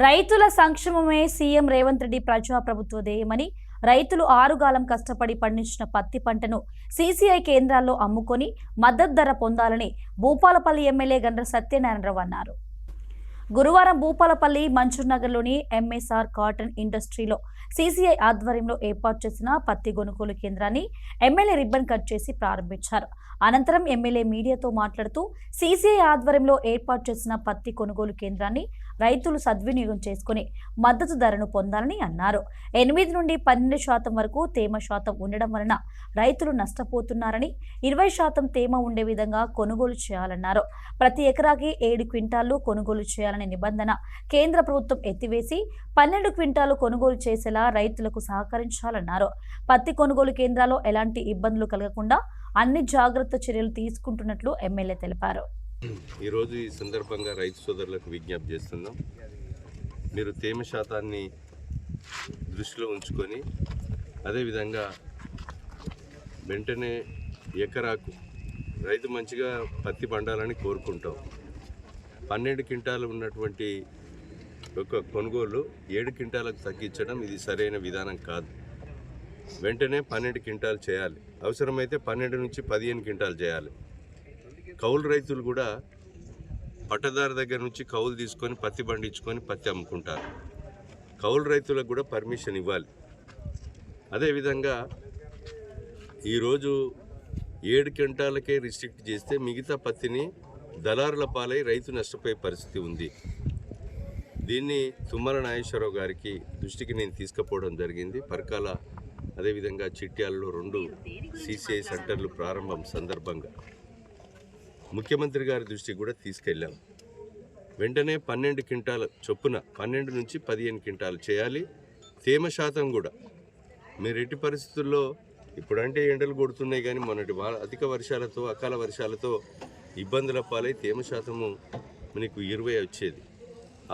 రైతుల సంక్షేమమే సీఎం రేవంత్ రెడ్డి ప్రజాప్రభుత్వ ధ్యేయమని, రైతులు ఆరుగాలం కష్టపడి పండించిన పత్తి పంటను సీసీఐ కేంద్రాల్లో అమ్ముకొని మద్దతు ధర పొందాలని భూపాలపల్లి ఎమ్మెల్యే గండ్ర సత్యనారాయణరావు అన్నారు. గురువారం భూపాలపల్లి మంజూర్నగర్లోని ఎంఎస్ఆర్ కాటన్ ఇండస్ట్రీలో సీసీఐ ఆధ్వర్యంలో ఏర్పాటు చేసిన పత్తి కొనుగోలు కేంద్రాన్ని ఎమ్మెల్యే రిబ్బన్ కట్ చేసి ప్రారంభించారు. అనంతరం ఎమ్మెల్యే మీడియాతో మాట్లాడుతూ సీసీఐ ఆధ్వర్యంలో ఏర్పాటు చేసిన పత్తి కొనుగోలు కేంద్రాన్ని రైతులు సద్వినియోగం చేసుకుని మద్దతు ధరను పొందాలని అన్నారు. 8 నుండి 12% వరకు తేమ శాతం ఉండడం వలన రైతులు నష్టపోతున్నారని, 20% తేమ ఉండే విధంగా కొనుగోలు చేయాలన్నారు. ప్రతి ఎకరాకి 7 క్వింటాళ్లు కొనుగోలు చేయాలనే నిబంధన కేంద్ర ప్రభుత్వం ఎత్తివేసి 12 క్వింటాలు కొనుగోలు చేసేలా రైతులకు సహకరించాలన్నారు. పత్తి కొనుగోలు కేంద్రాల్లో ఎలాంటి ఇబ్బందులు కలగకుండా అన్ని జాగ్రత్త చర్యలు తీసుకుంటున్నట్లు ఎమ్మెల్యే తెలిపారు. ఈరోజు ఈ సందర్భంగా రైతు సోదరులకు విజ్ఞప్తి చేస్తున్నాం. మీరు తేమ శాతాన్ని దృష్టిలో ఉంచుకొని అదేవిధంగా వెంటనే ఎకరాకు రైతు మంచిగా పత్తి పండాలని కోరుకుంటాం. 12 క్వింటాలు ఉన్నటువంటి ఒక కొనుగోలు 7 క్వింటాలకు తగ్గించడం ఇది సరైన విధానం కాదు. వెంటనే 12 క్వింటాలు చేయాలి. అవసరమైతే 12 నుంచి 15 క్వింటాలు చేయాలి. కౌలు రైతులు కూడా పట్టదారు దగ్గర నుంచి కౌలు తీసుకొని పత్తి పండించుకొని పత్తి అమ్ముకుంటారు. కౌలు రైతులకు కూడా పర్మిషన్ ఇవ్వాలి. అదేవిధంగా ఈరోజు 7 క్వింటాలకే రిస్ట్రిక్ట్ చేస్తే మిగతా పత్తిని దళారుల పాలై రైతు నష్టపోయే పరిస్థితి ఉంది. దీన్ని తుమ్మల నాగేశ్వరరావు గారికి దృష్టికి నేను తీసుకుపోవడం జరిగింది. పరకాల అదేవిధంగా చిట్యాలలో 2 సీసీఐ సెంటర్లు ప్రారంభం సందర్భంగా ముఖ్యమంత్రి గారి దృష్టికి కూడా తీసుకెళ్ళాం. వెంటనే 12 క్వింటాల చొప్పున 12 నుంచి 15 క్వింటాలు చేయాలి. తేమ శాతం కూడా మీరు ఎట్టి పరిస్థితుల్లో ఇప్పుడంటే ఎండలు కొడుతున్నాయి, కానీ మొన్నటి అధిక వర్షాలతో అకాల వర్షాలతో ఇబ్బందుల పాలై తేమ శాతము మనకు 20 వచ్చేది.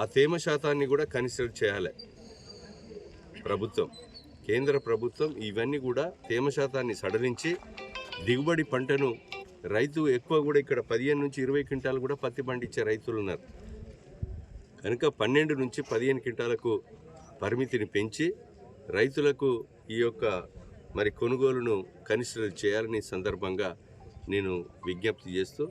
ఆ తేమ శాతాన్ని కూడా కన్సిడర్ చేయాలి ప్రభుత్వం, కేంద్ర ప్రభుత్వం. ఇవన్నీ కూడా తేమ శాతాన్ని సడలించి దిగుబడి పంటను రైతు ఎక్కువ కూడా ఇక్కడ 15 నుంచి 20 క్వింటాలు కూడా పత్తి పండించే రైతులు ఉన్నారు. కనుక 12 నుంచి 15 క్వింటాలకు పరిమితిని పెంచి రైతులకు ఈ యొక్క కొనుగోలును కన్సిడర్ చేయాలని సందర్భంగా నేను విజ్ఞప్తి చేస్తూ,